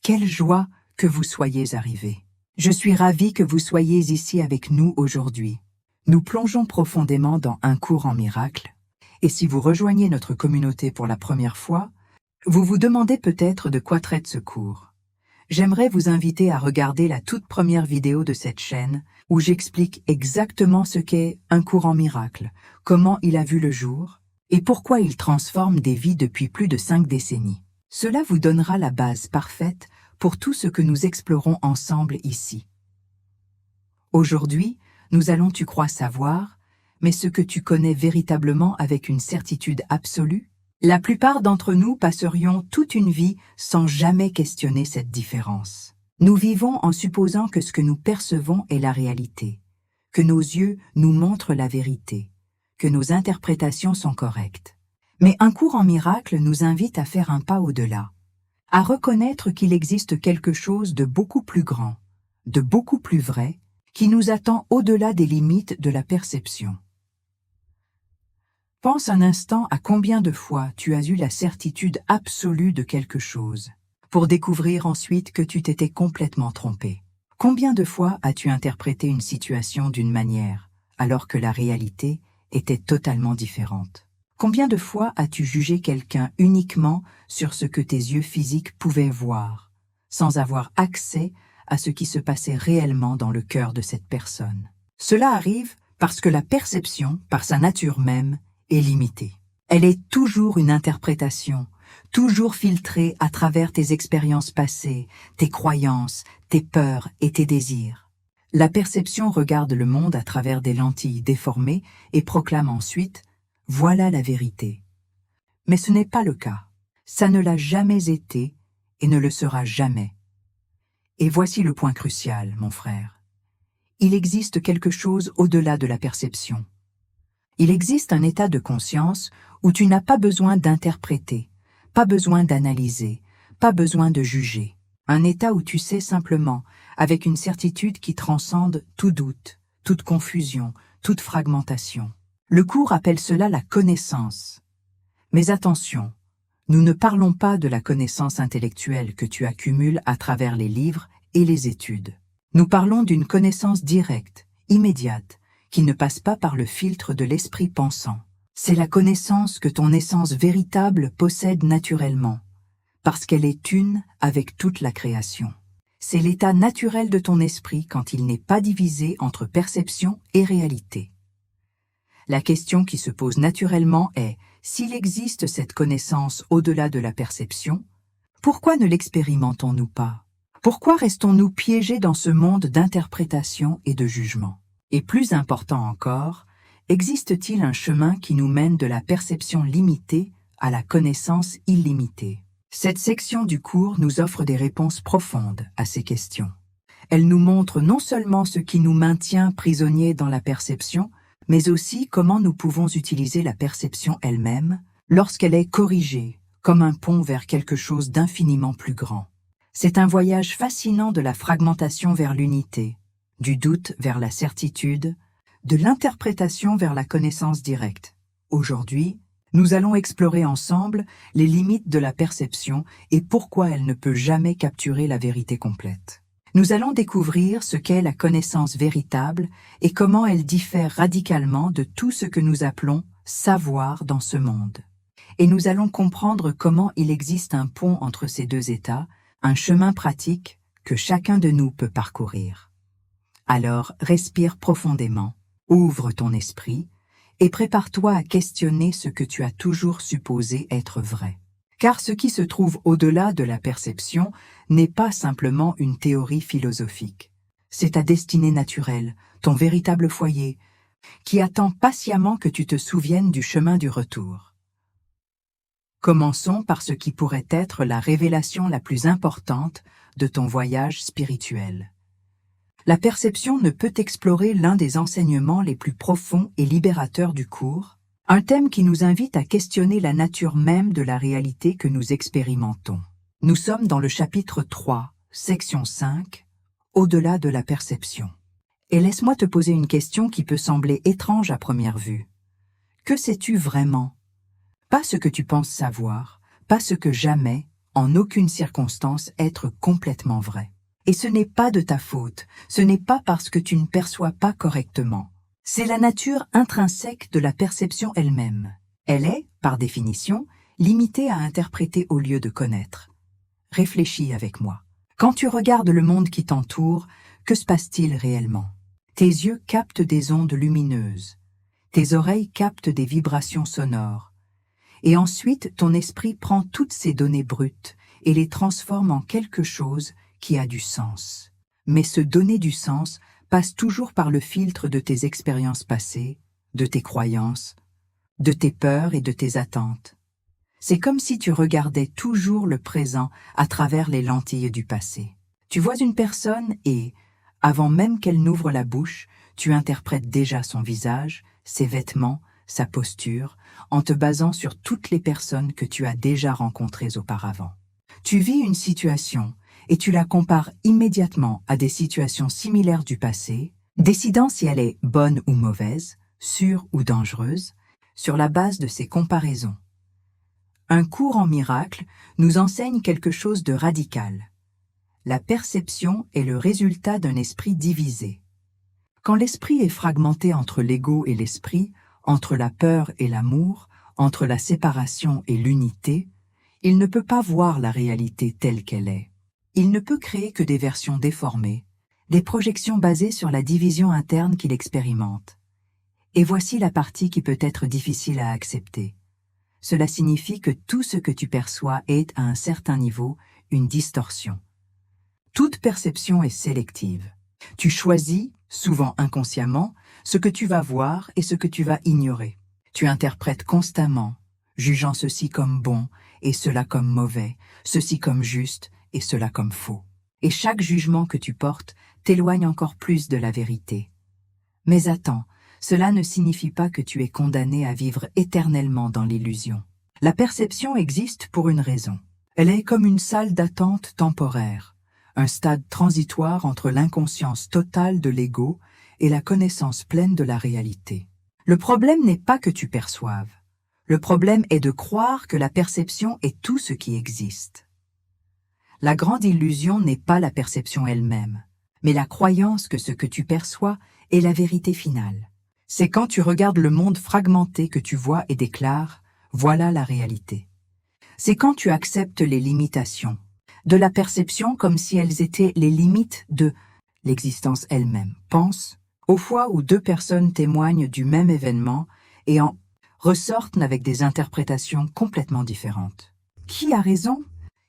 Quelle joie que vous soyez arrivés. Je suis ravie que vous soyez ici avec nous aujourd'hui. Nous plongeons profondément dans un cours en miracles, et si vous rejoignez notre communauté pour la première fois, vous vous demandez peut-être de quoi traite ce cours. J'aimerais vous inviter à regarder la toute première vidéo de cette chaîne où j'explique exactement ce qu'est un cours en miracles, comment il a vu le jour et pourquoi il transforme des vies depuis plus de 5 décennies. Cela vous donnera la base parfaite pour tout ce que nous explorons ensemble ici. Aujourd'hui, nous allons tu crois savoir, mais ce que tu connais véritablement avec une certitude absolue? La plupart d'entre nous passerions toute une vie sans jamais questionner cette différence. Nous vivons en supposant que ce que nous percevons est la réalité, que nos yeux nous montrent la vérité, que nos interprétations sont correctes. Mais un cours en miracle nous invite à faire un pas au-delà, à reconnaître qu'il existe quelque chose de beaucoup plus grand, de beaucoup plus vrai, qui nous attend au-delà des limites de la perception. Pense un instant à combien de fois tu as eu la certitude absolue de quelque chose, pour découvrir ensuite que tu t'étais complètement trompé. Combien de fois as-tu interprété une situation d'une manière, alors que la réalité était totalement différente? Combien de fois as-tu jugé quelqu'un uniquement sur ce que tes yeux physiques pouvaient voir, sans avoir accès à ce qui se passait réellement dans le cœur de cette personne? Cela arrive parce que la perception, par sa nature même, est limitée. Elle est toujours une interprétation, toujours filtrée à travers tes expériences passées, tes croyances, tes peurs et tes désirs. La perception regarde le monde à travers des lentilles déformées et proclame ensuite « Voilà la vérité ». Mais ce n'est pas le cas. Ça ne l'a jamais été et ne le sera jamais. Et voici le point crucial, mon frère. Il existe quelque chose au-delà de la perception. Il existe un état de conscience où tu n'as pas besoin d'interpréter, pas besoin d'analyser, pas besoin de juger. Un état où tu sais simplement, avec une certitude qui transcende tout doute, toute confusion, toute fragmentation. Le cours appelle cela la connaissance. Mais attention, nous ne parlons pas de la connaissance intellectuelle que tu accumules à travers les livres et les études. Nous parlons d'une connaissance directe, immédiate, qui ne passe pas par le filtre de l'esprit pensant. C'est la connaissance que ton essence véritable possède naturellement, parce qu'elle est une avec toute la création. C'est l'état naturel de ton esprit quand il n'est pas divisé entre perception et réalité. La question qui se pose naturellement est, s'il existe cette connaissance au-delà de la perception, pourquoi ne l'expérimentons-nous pas? Pourquoi restons-nous piégés dans ce monde d'interprétation et de jugement? Et plus important encore, existe-t-il un chemin qui nous mène de la perception limitée à la connaissance illimitée? Cette section du cours nous offre des réponses profondes à ces questions. Elle nous montre non seulement ce qui nous maintient prisonniers dans la perception, mais aussi comment nous pouvons utiliser la perception elle-même lorsqu'elle est corrigée, comme un pont vers quelque chose d'infiniment plus grand. C'est un voyage fascinant de la fragmentation vers l'unité, du doute vers la certitude, de l'interprétation vers la connaissance directe. Aujourd'hui, nous allons explorer ensemble les limites de la perception et pourquoi elle ne peut jamais capturer la vérité complète. Nous allons découvrir ce qu'est la connaissance véritable et comment elle diffère radicalement de tout ce que nous appelons savoir dans ce monde. Et nous allons comprendre comment il existe un pont entre ces deux états, un chemin pratique que chacun de nous peut parcourir. Alors respire profondément, ouvre ton esprit et prépare-toi à questionner ce que tu as toujours supposé être vrai. Car ce qui se trouve au-delà de la perception n'est pas simplement une théorie philosophique. C'est ta destinée naturelle, ton véritable foyer, qui attend patiemment que tu te souviennes du chemin du retour. Commençons par ce qui pourrait être la révélation la plus importante de ton voyage spirituel. La perception ne peut explorer l'un des enseignements les plus profonds et libérateurs du cours, un thème qui nous invite à questionner la nature même de la réalité que nous expérimentons. Nous sommes dans le chapitre 3, section 5, au-delà de la perception. Et laisse-moi te poser une question qui peut sembler étrange à première vue. Que sais-tu vraiment? Pas ce que tu penses savoir, pas ce que jamais en aucune circonstance être complètement vrai. Et ce n'est pas de ta faute, ce n'est pas parce que tu ne perçois pas correctement. C'est la nature intrinsèque de la perception elle-même. Elle est, par définition, limitée à interpréter au lieu de connaître. Réfléchis avec moi. Quand tu regardes le monde qui t'entoure, que se passe-t-il réellement? Tes yeux captent des ondes lumineuses. Tes oreilles captent des vibrations sonores. Et ensuite, ton esprit prend toutes ces données brutes et les transforme en quelque chose qui a du sens. Mais ce donner du sens passe toujours par le filtre de tes expériences passées, de tes croyances, de tes peurs et de tes attentes. C'est comme si tu regardais toujours le présent à travers les lentilles du passé. Tu vois une personne et, avant même qu'elle n'ouvre la bouche, tu interprètes déjà son visage, ses vêtements, sa posture, en te basant sur toutes les personnes que tu as déjà rencontrées auparavant. Tu vis une situation et tu la compares immédiatement à des situations similaires du passé, décidant si elle est bonne ou mauvaise, sûre ou dangereuse, sur la base de ces comparaisons. Un cours en miracle nous enseigne quelque chose de radical. La perception est le résultat d'un esprit divisé. Quand l'esprit est fragmenté entre l'ego et l'esprit, entre la peur et l'amour, entre la séparation et l'unité, il ne peut pas voir la réalité telle qu'elle est. Il ne peut créer que des versions déformées, des projections basées sur la division interne qu'il expérimente. Et voici la partie qui peut être difficile à accepter. Cela signifie que tout ce que tu perçois est, à un certain niveau, une distorsion. Toute perception est sélective. Tu choisis, souvent inconsciemment, ce que tu vas voir et ce que tu vas ignorer. Tu interprètes constamment, jugeant ceci comme bon et cela comme mauvais, ceci comme juste et cela comme faux. Et chaque jugement que tu portes t'éloigne encore plus de la vérité. Mais attends, cela ne signifie pas que tu es condamné à vivre éternellement dans l'illusion. La perception existe pour une raison. Elle est comme une salle d'attente temporaire, un stade transitoire entre l'inconscience totale de l'ego et la connaissance pleine de la réalité. Le problème n'est pas que tu perçoives. Le problème est de croire que la perception est tout ce qui existe. La grande illusion n'est pas la perception elle-même, mais la croyance que ce que tu perçois est la vérité finale. C'est quand tu regardes le monde fragmenté que tu vois et déclares « voilà la réalité ». C'est quand tu acceptes les limitations de la perception comme si elles étaient les limites de l'existence elle-même. Pense aux fois où deux personnes témoignent du même événement et en ressortent avec des interprétations complètement différentes. Qui a raison?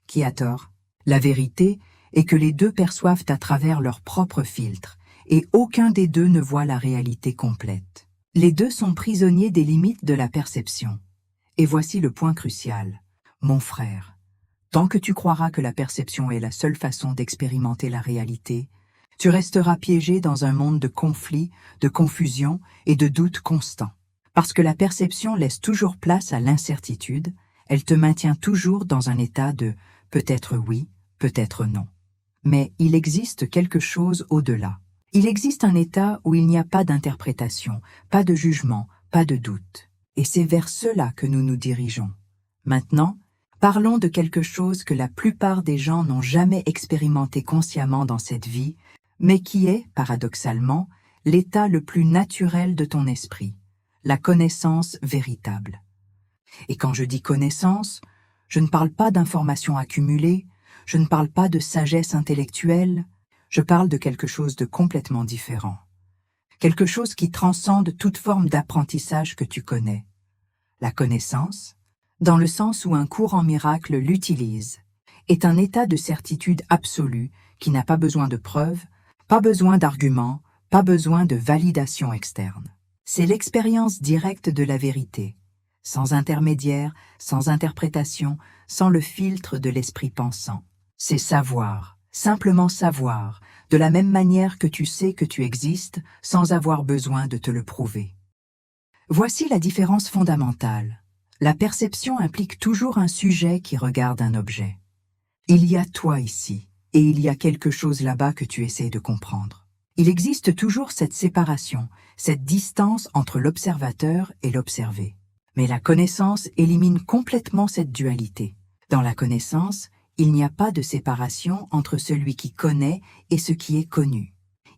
Qui a tort? La vérité est que les deux perçoivent à travers leur propre filtre et aucun des deux ne voit la réalité complète. Les deux sont prisonniers des limites de la perception. Et voici le point crucial. Mon frère, tant que tu croiras que la perception est la seule façon d'expérimenter la réalité, tu resteras piégé dans un monde de conflits, de confusion et de doutes constants. Parce que la perception laisse toujours place à l'incertitude, elle te maintient toujours dans un état de peut-être oui, peut-être non. Mais il existe quelque chose au-delà. Il existe un état où il n'y a pas d'interprétation, pas de jugement, pas de doute. Et c'est vers cela que nous nous dirigeons. Maintenant, parlons de quelque chose que la plupart des gens n'ont jamais expérimenté consciemment dans cette vie, mais qui est, paradoxalement, l'état le plus naturel de ton esprit, la connaissance véritable. Et quand je dis connaissance, je ne parle pas d'informations accumulées, je ne parle pas de sagesse intellectuelle, je parle de quelque chose de complètement différent. Quelque chose qui transcende toute forme d'apprentissage que tu connais. La connaissance, dans le sens où un cours en miracle l'utilise, est un état de certitude absolue qui n'a pas besoin de preuves, pas besoin d'arguments, pas besoin de validation externe. C'est l'expérience directe de la vérité, sans intermédiaire, sans interprétation, sans le filtre de l'esprit pensant. C'est savoir, simplement savoir, de la même manière que tu sais que tu existes sans avoir besoin de te le prouver. Voici la différence fondamentale. La perception implique toujours un sujet qui regarde un objet. Il y a toi ici, et il y a quelque chose là-bas que tu essaies de comprendre. Il existe toujours cette séparation, cette distance entre l'observateur et l'observé. Mais la connaissance élimine complètement cette dualité. Dans la connaissance, Il n'y a pas de séparation entre celui qui connaît et ce qui est connu.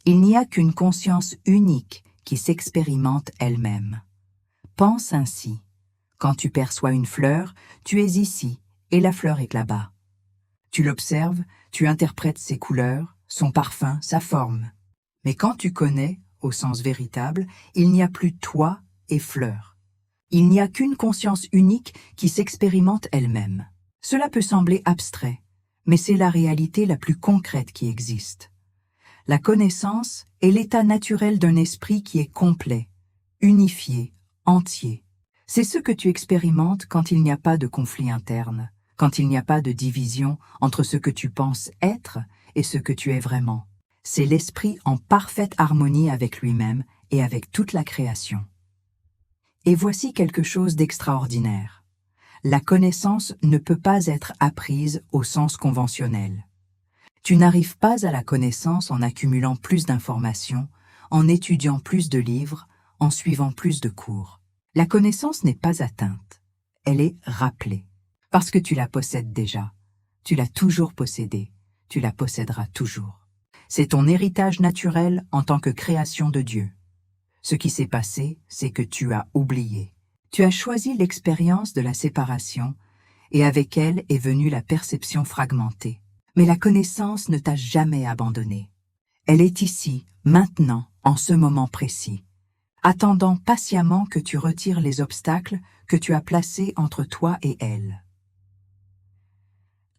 Il n'y a qu'une conscience unique qui s'expérimente elle-même. Pense ainsi. Quand tu perçois une fleur, tu es ici et la fleur est là-bas. Tu l'observes, tu interprètes ses couleurs, son parfum, sa forme. Mais quand tu connais, au sens véritable, il n'y a plus toi et fleur. Il n'y a qu'une conscience unique qui s'expérimente elle-même. Cela peut sembler abstrait, mais c'est la réalité la plus concrète qui existe. La connaissance est l'état naturel d'un esprit qui est complet, unifié, entier. C'est ce que tu expérimentes quand il n'y a pas de conflit interne, quand il n'y a pas de division entre ce que tu penses être et ce que tu es vraiment. C'est l'esprit en parfaite harmonie avec lui-même et avec toute la création. Et voici quelque chose d'extraordinaire. La connaissance ne peut pas être apprise au sens conventionnel. Tu n'arrives pas à la connaissance en accumulant plus d'informations, en étudiant plus de livres, en suivant plus de cours. La connaissance n'est pas atteinte, elle est rappelée. Parce que tu la possèdes déjà, tu l'as toujours possédée, tu la posséderas toujours. C'est ton héritage naturel en tant que création de Dieu. Ce qui s'est passé, c'est que tu as oublié. Tu as choisi l'expérience de la séparation, et avec elle est venue la perception fragmentée. Mais la connaissance ne t'a jamais abandonné. Elle est ici, maintenant, en ce moment précis, attendant patiemment que tu retires les obstacles que tu as placés entre toi et elle.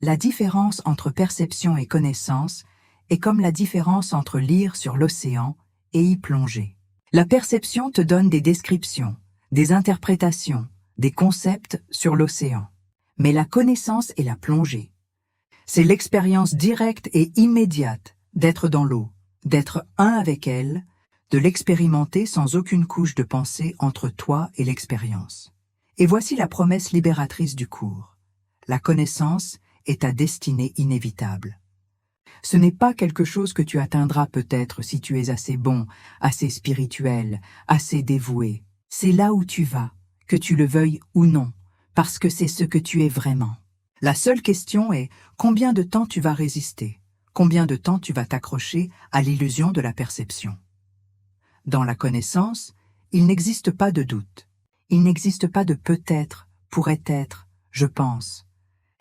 La différence entre perception et connaissance est comme la différence entre lire sur l'océan et y plonger. La perception te donne des descriptions, des interprétations, des concepts sur l'océan. Mais la connaissance est la plongée. C'est l'expérience directe et immédiate d'être dans l'eau, d'être un avec elle, de l'expérimenter sans aucune couche de pensée entre toi et l'expérience. Et voici la promesse libératrice du cours. La connaissance est ta destinée inévitable. Ce n'est pas quelque chose que tu atteindras peut-être si tu es assez bon, assez spirituel, assez dévoué. C'est là où tu vas, que tu le veuilles ou non, parce que c'est ce que tu es vraiment. La seule question est combien de temps tu vas résister, combien de temps tu vas t'accrocher à l'illusion de la perception. Dans la connaissance, il n'existe pas de doute, il n'existe pas de peut-être, pourrait être, je pense.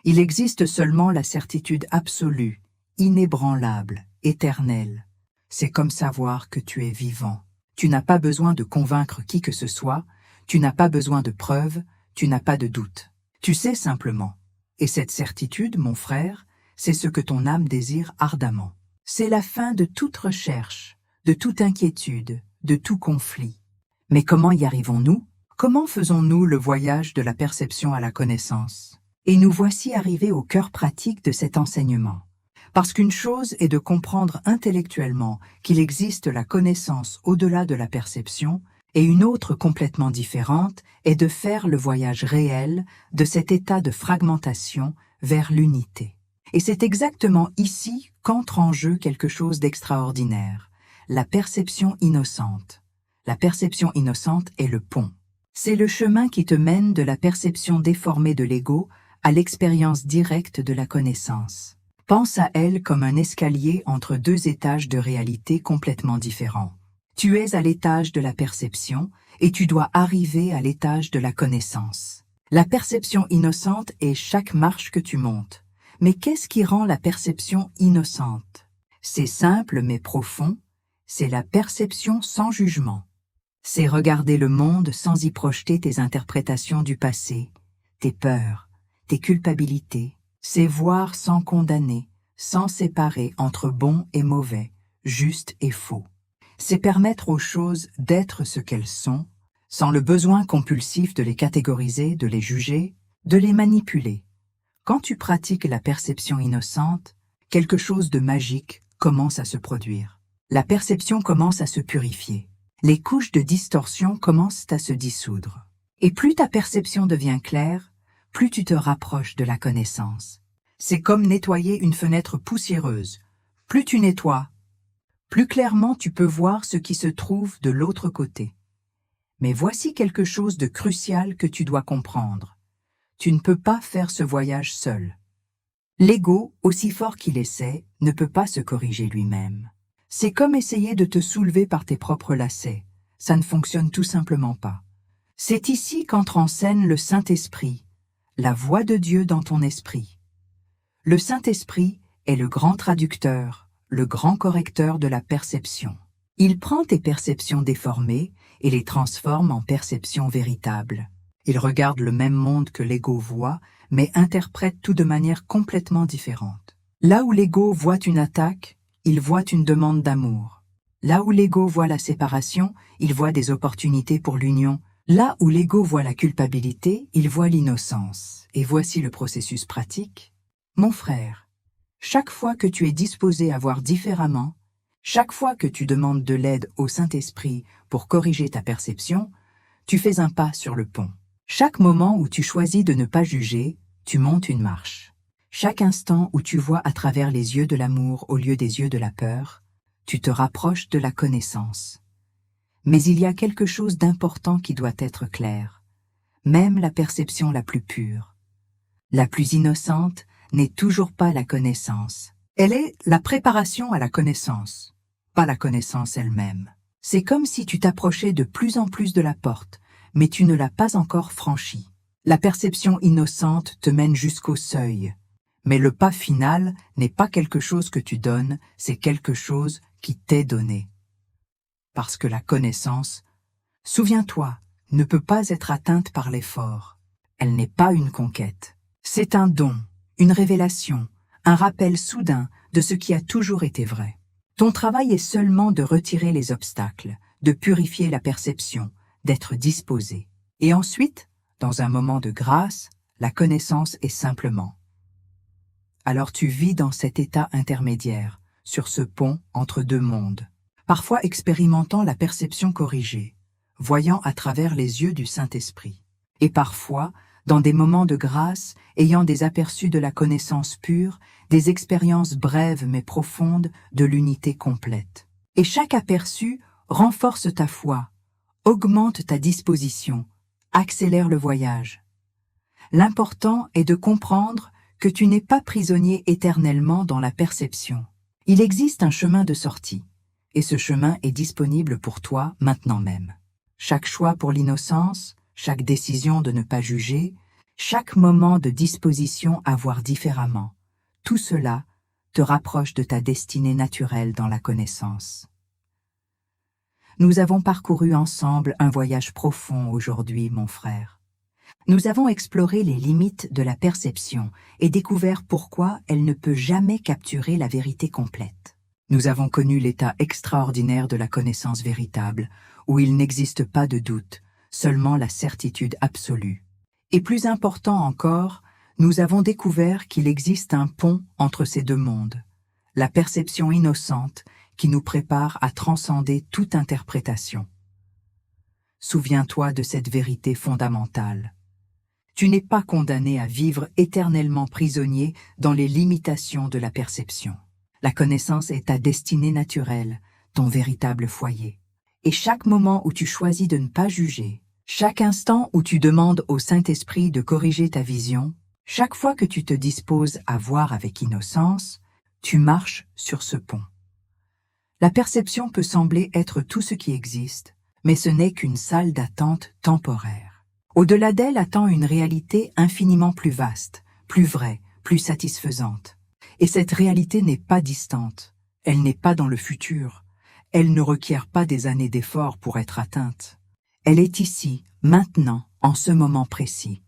Il existe seulement la certitude absolue, inébranlable, éternelle. C'est comme savoir que tu es vivant. Tu n'as pas besoin de convaincre qui que ce soit, tu n'as pas besoin de preuves, tu n'as pas de doute. Tu sais simplement. Et cette certitude, mon frère, c'est ce que ton âme désire ardemment. C'est la fin de toute recherche, de toute inquiétude, de tout conflit. Mais comment y arrivons-nous? Comment faisons-nous le voyage de la perception à la connaissance? Et nous voici arrivés au cœur pratique de cet enseignement. Parce qu'une chose est de comprendre intellectuellement qu'il existe la connaissance au-delà de la perception, et une autre complètement différente est de faire le voyage réel de cet état de fragmentation vers l'unité. Et c'est exactement ici qu'entre en jeu quelque chose d'extraordinaire, la perception innocente. La perception innocente est le pont. C'est le chemin qui te mène de la perception déformée de l'ego à l'expérience directe de la connaissance. Pense à elle comme un escalier entre deux étages de réalité complètement différents. Tu es à l'étage de la perception et tu dois arriver à l'étage de la connaissance. La perception innocente est chaque marche que tu montes. Mais qu'est-ce qui rend la perception innocente? C'est simple mais profond, c'est la perception sans jugement. C'est regarder le monde sans y projeter tes interprétations du passé, tes peurs, tes culpabilités. C'est voir sans condamner, sans séparer entre bon et mauvais, juste et faux. C'est permettre aux choses d'être ce qu'elles sont, sans le besoin compulsif de les catégoriser, de les juger, de les manipuler. Quand tu pratiques la perception innocente, quelque chose de magique commence à se produire. La perception commence à se purifier. Les couches de distorsion commencent à se dissoudre. Et plus ta perception devient claire, plus tu te rapproches de la connaissance. C'est comme nettoyer une fenêtre poussiéreuse. Plus tu nettoies, plus clairement tu peux voir ce qui se trouve de l'autre côté. Mais voici quelque chose de crucial que tu dois comprendre. Tu ne peux pas faire ce voyage seul. L'ego, aussi fort qu'il essaie, ne peut pas se corriger lui-même. C'est comme essayer de te soulever par tes propres lacets. Ça ne fonctionne tout simplement pas. C'est ici qu'entre en scène le Saint-Esprit, la voix de Dieu dans ton esprit. Le Saint-Esprit est le grand traducteur, le grand correcteur de la perception. Il prend tes perceptions déformées et les transforme en perceptions véritables. Il regarde le même monde que l'ego voit, mais interprète tout de manière complètement différente. Là où l'ego voit une attaque, il voit une demande d'amour. Là où l'ego voit la séparation, il voit des opportunités pour l'union. Là où l'ego voit la culpabilité, il voit l'innocence. Et voici le processus pratique. Mon frère, chaque fois que tu es disposé à voir différemment, chaque fois que tu demandes de l'aide au Saint-Esprit pour corriger ta perception, tu fais un pas sur le pont. Chaque moment où tu choisis de ne pas juger, tu montes une marche. Chaque instant où tu vois à travers les yeux de l'amour au lieu des yeux de la peur, tu te rapproches de la connaissance. Mais il y a quelque chose d'important qui doit être clair. Même la perception la plus pure, la plus innocente, n'est toujours pas la connaissance. Elle est la préparation à la connaissance, pas la connaissance elle-même. C'est comme si tu t'approchais de plus en plus de la porte, mais tu ne l'as pas encore franchie. La perception innocente te mène jusqu'au seuil. Mais le pas final n'est pas quelque chose que tu donnes, c'est quelque chose qui t'est donné. Parce que la connaissance, souviens-toi, ne peut pas être atteinte par l'effort. Elle n'est pas une conquête. C'est un don, une révélation, un rappel soudain de ce qui a toujours été vrai. Ton travail est seulement de retirer les obstacles, de purifier la perception, d'être disposé. Et ensuite, dans un moment de grâce, la connaissance est simplement. Alors tu vis dans cet état intermédiaire, sur ce pont entre deux mondes, parfois expérimentant la perception corrigée, voyant à travers les yeux du Saint-Esprit, et parfois, dans des moments de grâce, ayant des aperçus de la connaissance pure, des expériences brèves mais profondes de l'unité complète. Et chaque aperçu renforce ta foi, augmente ta disposition, accélère le voyage. L'important est de comprendre que tu n'es pas prisonnier éternellement dans la perception. Il existe un chemin de sortie, et ce chemin est disponible pour toi maintenant même. Chaque choix pour l'innocence, chaque décision de ne pas juger, chaque moment de disposition à voir différemment, tout cela te rapproche de ta destinée naturelle dans la connaissance. Nous avons parcouru ensemble un voyage profond aujourd'hui, mon frère. Nous avons exploré les limites de la perception et découvert pourquoi elle ne peut jamais capturer la vérité complète. Nous avons connu l'état extraordinaire de la connaissance véritable, où il n'existe pas de doute, seulement la certitude absolue. Et plus important encore, nous avons découvert qu'il existe un pont entre ces deux mondes, la perception innocente qui nous prépare à transcender toute interprétation. Souviens-toi de cette vérité fondamentale. Tu n'es pas condamné à vivre éternellement prisonnier dans les limitations de la perception. La connaissance est ta destinée naturelle, ton véritable foyer. Et chaque moment où tu choisis de ne pas juger, chaque instant où tu demandes au Saint-Esprit de corriger ta vision, chaque fois que tu te disposes à voir avec innocence, tu marches sur ce pont. La perception peut sembler être tout ce qui existe, mais ce n'est qu'une salle d'attente temporaire. Au-delà d'elle attend une réalité infiniment plus vaste, plus vraie, plus satisfaisante. Et cette réalité n'est pas distante, elle n'est pas dans le futur, elle ne requiert pas des années d'efforts pour être atteinte. Elle est ici, maintenant, en ce moment précis,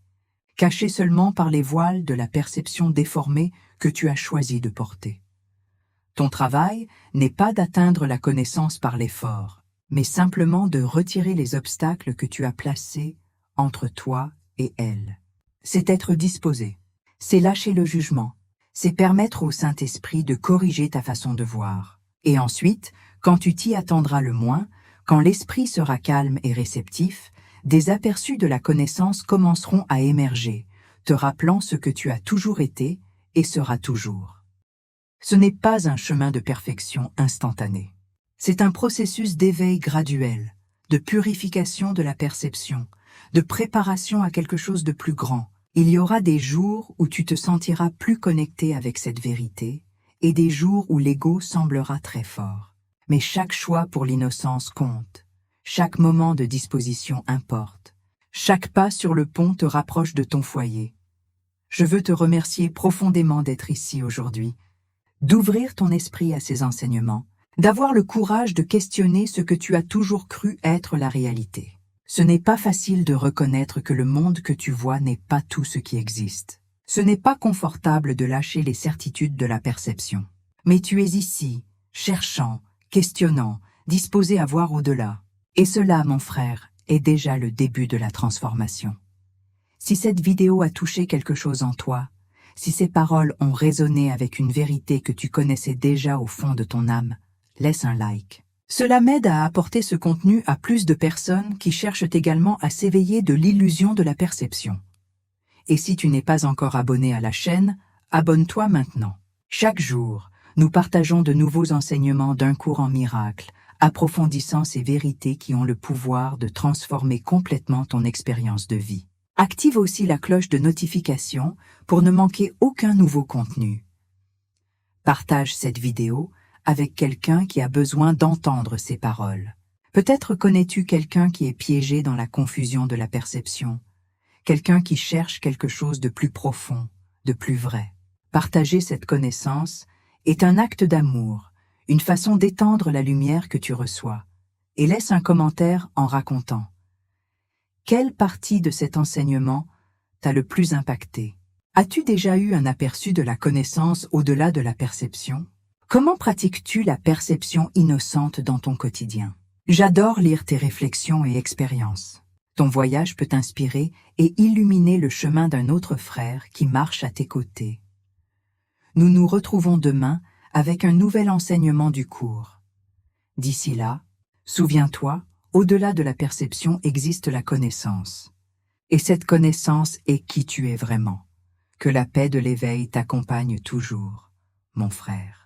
cachée seulement par les voiles de la perception déformée que tu as choisi de porter. Ton travail n'est pas d'atteindre la connaissance par l'effort, mais simplement de retirer les obstacles que tu as placés entre toi et elle. C'est être disposé, c'est lâcher le jugement, c'est permettre au Saint-Esprit de corriger ta façon de voir. Et ensuite, quand tu t'y attendras le moins, quand l'esprit sera calme et réceptif, des aperçus de la connaissance commenceront à émerger, te rappelant ce que tu as toujours été et seras toujours. Ce n'est pas un chemin de perfection instantané. C'est un processus d'éveil graduel, de purification de la perception, de préparation à quelque chose de plus grand, Il y aura des jours où tu te sentiras plus connecté avec cette vérité et des jours où l'ego semblera très fort. Mais chaque choix pour l'innocence compte. Chaque moment de disposition importe. Chaque pas sur le pont te rapproche de ton foyer. Je veux te remercier profondément d'être ici aujourd'hui, d'ouvrir ton esprit à ces enseignements, d'avoir le courage de questionner ce que tu as toujours cru être la réalité. Ce n'est pas facile de reconnaître que le monde que tu vois n'est pas tout ce qui existe. Ce n'est pas confortable de lâcher les certitudes de la perception. Mais tu es ici, cherchant, questionnant, disposé à voir au-delà. Et cela, mon frère, est déjà le début de la transformation. Si cette vidéo a touché quelque chose en toi, si ces paroles ont résonné avec une vérité que tu connaissais déjà au fond de ton âme, laisse un like. Cela m'aide à apporter ce contenu à plus de personnes qui cherchent également à s'éveiller de l'illusion de la perception. Et si tu n'es pas encore abonné à la chaîne, abonne-toi maintenant. Chaque jour, nous partageons de nouveaux enseignements d'un cours en miracle, approfondissant ces vérités qui ont le pouvoir de transformer complètement ton expérience de vie. Active aussi la cloche de notification pour ne manquer aucun nouveau contenu. Partage cette vidéo avec quelqu'un qui a besoin d'entendre ces paroles. Peut-être connais-tu quelqu'un qui est piégé dans la confusion de la perception, quelqu'un qui cherche quelque chose de plus profond, de plus vrai. Partager cette connaissance est un acte d'amour, une façon d'étendre la lumière que tu reçois, et laisse un commentaire en racontant. Quelle partie de cet enseignement t'a le plus impacté? As-tu déjà eu un aperçu de la connaissance au-delà de la perception? Comment pratiques-tu la perception innocente dans ton quotidien? J'adore lire tes réflexions et expériences. Ton voyage peut inspirer et illuminer le chemin d'un autre frère qui marche à tes côtés. Nous nous retrouvons demain avec un nouvel enseignement du cours. D'ici là, souviens-toi, au-delà de la perception existe la connaissance. Et cette connaissance est qui tu es vraiment. Que la paix de l'éveil t'accompagne toujours, mon frère.